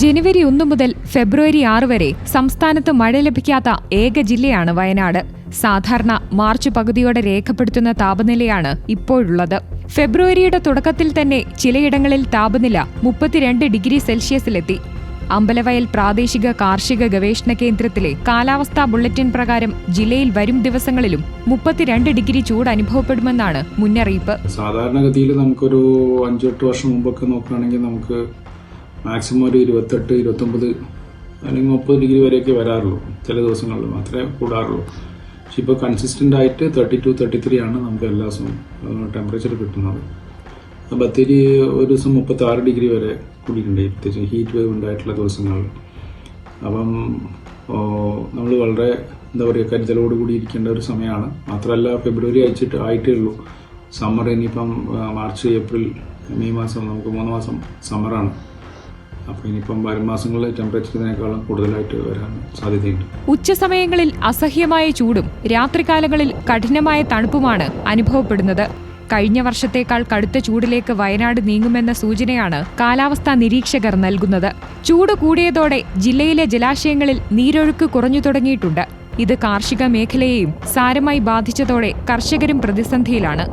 ജനുവരി 1 മുതൽ ഫെബ്രുവരി 6 വരെ സംസ്ഥാനത്ത് മഴ ലഭിക്കാത്ത ഏക ജില്ലയാണ് വയനാട്. സാധാരണ മാർച്ച് പകുതിയോടെ രേഖപ്പെടുത്തുന്ന താപനിലയാണ് ഇപ്പോഴുള്ളത്. ഫെബ്രുവരിയുടെ തുടക്കത്തിൽ തന്നെ ചിലയിടങ്ങളിൽ താപനില 32 ഡിഗ്രി സെൽഷ്യസിലെത്തി. അമ്പലവയൽ പ്രാദേശിക കാർഷിക ഗവേഷണ കേന്ദ്രത്തിലെ കാലാവസ്ഥാ ബുള്ളറ്റിൻ പ്രകാരം ജില്ലയിൽ വരും ദിവസങ്ങളിലും 32 ഡിഗ്രി ചൂട് അനുഭവപ്പെടുമെന്നാണ് മുന്നറിയിപ്പ്. സാധാരണഗതിയിൽ നമുക്കൊരു 5-8 വർഷം മുമ്പൊക്കെ നോക്കുകയാണെങ്കിൽ നമുക്ക് മാക്സിമം ഒരു 28-29 അല്ലെങ്കിൽ 30 ഡിഗ്രി വരെയൊക്കെ വരാറുള്ളൂ. ചില ദിവസങ്ങളിൽ മാത്രമേ കൂടാറുള്ളൂ. പക്ഷെ ഇപ്പോൾ കൺസിസ്റ്റൻ്റ് ആയിട്ട് 32-33 ആണ് നമുക്ക് എല്ലാ ദിവസവും ടെമ്പറേച്ചർ കിട്ടുന്നത്. ബത്തേരി ഒരു ദിവസം 36 ഡിഗ്രി വരെ കൂടിയിട്ടുണ്ട്, പ്രത്യേകിച്ച് ഹീറ്റ് വേവ് ഉണ്ടായിട്ടുള്ള ദിവസങ്ങളിൽ. അപ്പം നമ്മൾ വളരെ കരുതലോട് കൂടി ഇരിക്കേണ്ട ഒരു സമയമാണ്. മാത്രമല്ല ഫെബ്രുവരി ആയിട്ടേ ഉള്ളൂ. സമ്മർ ഇനിയിപ്പം മാർച്ച്, ഏപ്രിൽ, മെയ് മാസം നമുക്ക് 3 മാസം സമ്മറാണ്. അപ്പോൾ ഇനിയിപ്പം വരും മാസങ്ങളിൽ ടെമ്പറേച്ചറിനേക്കാളും കൂടുതലായിട്ട് വരാൻ സാധ്യതയുണ്ട്. ഉച്ചസമയങ്ങളിൽ അസഹ്യമായ ചൂടും രാത്രികാലങ്ങളിൽ കഠിനമായ തണുപ്പുമാണ് അനുഭവപ്പെടുന്നത്. കഴിഞ്ഞ വർഷത്തേക്കാൾ കടുത്ത ചൂടിലേക്ക് വയനാട് നീങ്ങുമെന്ന സൂചനയാണ് കാലാവസ്ഥാ നിരീക്ഷകർ നൽകുന്നത്. ചൂട് കൂടിയതോടെ ജില്ലയിലെ ജലാശയങ്ങളിൽ നീരൊഴുക്ക് കുറഞ്ഞു തുടങ്ങിയിട്ടുണ്ട്. ഇത് കാർഷിക മേഖലയെയും സാരമായി ബാധിച്ചതോടെ കർഷകരും പ്രതിസന്ധിയിലാണ്.